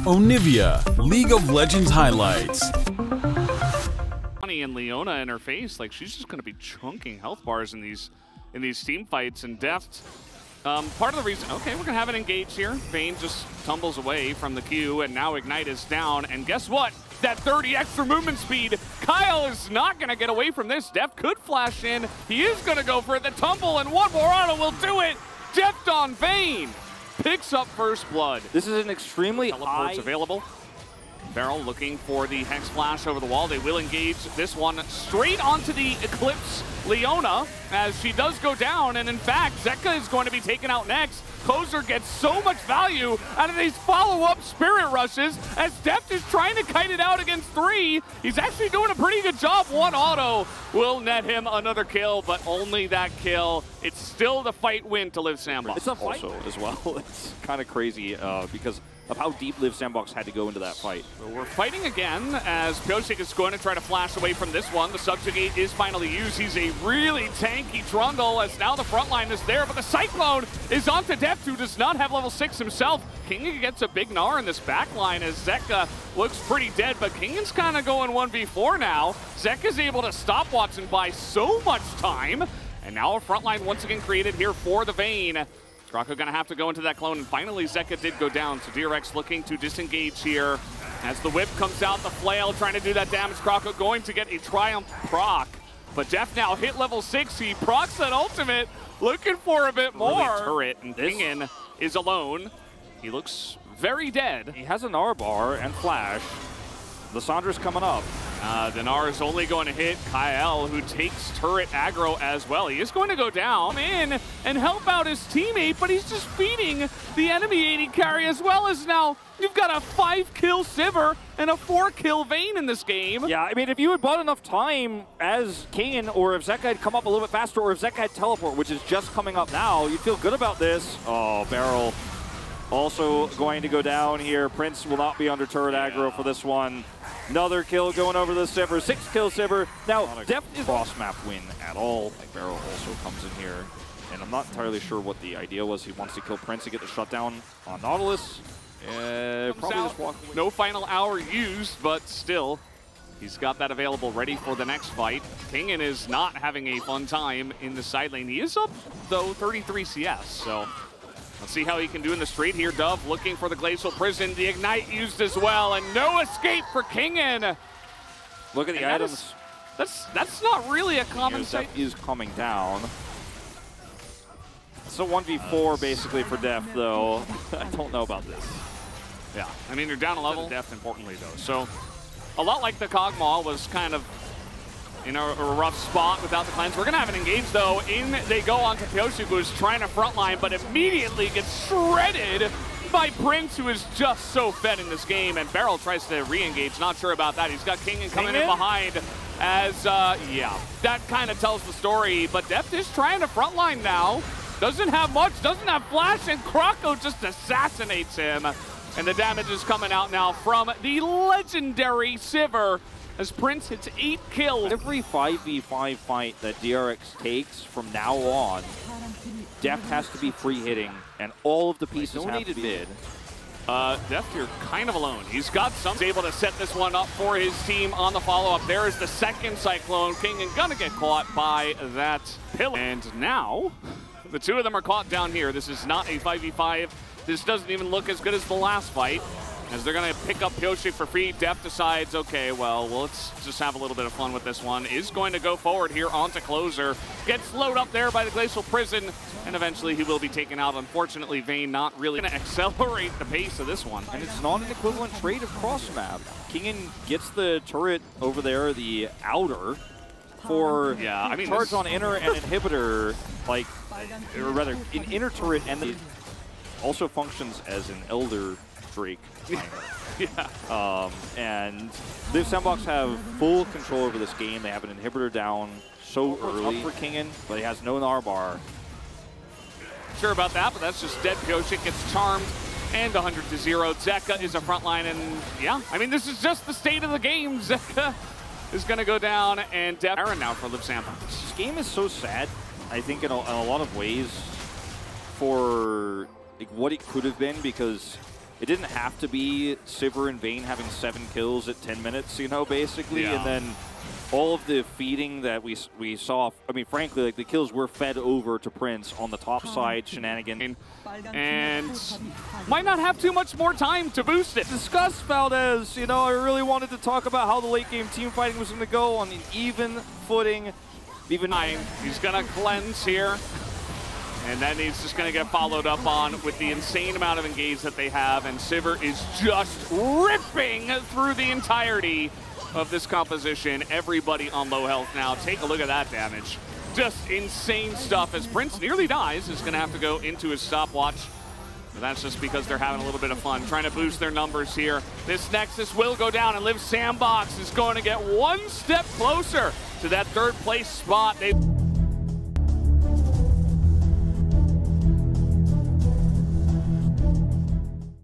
Onivia, League of Legends highlights. And Leona in her face, like she's just going to be chunking health bars in these team fights. And Deft, part of the reason, okay, we're going to have an engage here. Vayne just tumbles away from the Q, and now Ignite is down. And guess what? That 30 extra movement speed. Kyle is not going to get away from this. Deft could flash in. He is going to go for it. The tumble, and one more auto will do it. Deft on Vayne picks up first blood. This is an extremely teleports available. Beryl looking for the Hex Flash over the wall. They will engage this one straight onto the Eclipse Leona as she does go down. And in fact, Zeka is going to be taken out next. Kozer gets so much value out of these follow-up Spirit Rushes as Deft is trying to kite it out against 3. He's actually doing a pretty good job. One auto will net him another kill, but only that kill. It's still the fight win to Live Sandbox. It's a fight also as well. It's kind of crazy because of how deep Live Sandbox had to go into that fight. So we're fighting again as Pyosik is going to try to flash away from this one. The Subjugate is finally used. He's a really tanky Trundle as now the front line is there, but the Cyclone is onto Deft, who does not have level 6 himself. Kingan gets a big gnar in this back line as Zeka looks pretty dead, but Kingan's kind of going 1v4 now. Zeka's able to stop Watson by so much time, and now a front line once again created here for the Vayne. Krako gonna have to go into that clone, and finally Zeka did go down, so DRX looking to disengage here. As the whip comes out, the flail trying to do that damage. Krako going to get a Triumph proc, but Deft now hit level 6, he procs that ultimate, looking for a bit more. Really turret, and Kingan is alone. He looks very dead. He has a Gnar bar and flash. The Sandra's coming up. The Gnar is only going to hit Kyle, who takes turret aggro as well. He is going to go down in and help out his teammate, but he's just feeding the enemy AD carry as well as now you've got a 5-kill Sivir and a 4-kill Vayne in this game. Yeah, I mean, if you had bought enough time as Kingan, or if Zeka had come up a little bit faster, or if Zeka had teleport, which is just coming up now, you'd feel good about this. Oh, Beryl also going to go down here. Prince will not be under turret aggro for this one. Another kill going over the Sivir, 6-kill Sivir. Now, Deft is cross-map win at all. Like, Beryl also comes in here, and I'm not entirely sure what the idea was. He wants to kill Prince to get the shutdown on Nautilus. Probably just walk away. No final hour used, but still, he's got that available ready for the next fight. Kingan is not having a fun time in the side lane. He is up, though, 33 CS, so let's see how he can do in the straight here. Dove looking for the Glacial Prison. The Ignite used as well, and no escape for Kingan. Look at the items. That's not really a common sight. Deft is coming down. It's a 1v4 basically for Deft, though. I don't know about this. Yeah, I mean, you're down a level. Deft, importantly, though. So a lot like the Kog'Maw was kind of in a rough spot without the cleanse. We're going to have an engage, though. In they go on to Pyosik, who is trying to frontline, but immediately gets shredded by Prince, who is just so fed in this game. And Beryl tries to re-engage. Not sure about that. He's got Kingan coming in behind as, yeah, that kind of tells the story. But Deft is trying to frontline now. Doesn't have much, doesn't have flash, and Krako just assassinates him. And the damage is coming out now from the legendary Sivir, as Prince hits 8 kills. Every 5v5 fight that DRX takes from now on, Deft has to be free hitting, and all of the pieces have to be mid. Deft, you're kind of alone. He's got some. He's able to set this one up for his team on the follow-up. There is the second Cyclone. Kingan gonna get caught by that pillar. And now, the two of them are caught down here. This is not a 5v5. This doesn't even look as good as the last fight, as they're going to pick up Pyosik for free. Deft decides, okay, well, let's just have a little bit of fun with this one. Is going to go forward here onto Closer. Gets slowed up there by the Glacial Prison, and eventually he will be taken out. Unfortunately, Vayne not really going to accelerate the pace of this one. And it's not an equivalent trade of cross-map. Kingan gets the turret over there, the outer, for charge on inner and inhibitor, like, or rather, an inner turret, and it also functions as an Elder Drake. Yeah. And Live Sandbox have full control over this game. They have an inhibitor down so early for Kingan, but he has no Gnar bar. Sure about that, but that's just dead. Pyosik gets charmed and 100 to 0. Zeka is a frontline, and yeah, I mean, this is just the state of the game. Zeka is going to go down, and Deft Aaron now for Live Sandbox. This game is so sad, I think, in a lot of ways for like what it could have been, because it didn't have to be Sivir and Vayne having 7 kills at 10 minutes, you know, basically. Yeah. And then all of the feeding that we saw, I mean, frankly, like the kills were fed over to Prince on the top side shenanigan. And might not have too much more time to boost it. Discuss Valdez, you know, I really wanted to talk about how the late game team fighting was going to go on an even footing. He's going to cleanse here. And then he's just going to get followed up on with the insane amount of engage that they have. And Sivir is just ripping through the entirety of this composition. Everybody on low health now. Take a look at that damage. Just insane stuff. As Prince nearly dies, is going to have to go into his stopwatch. But that's just because they're having a little bit of fun, trying to boost their numbers here. This Nexus will go down, and Live Sandbox is going to get one step closer to that third place spot.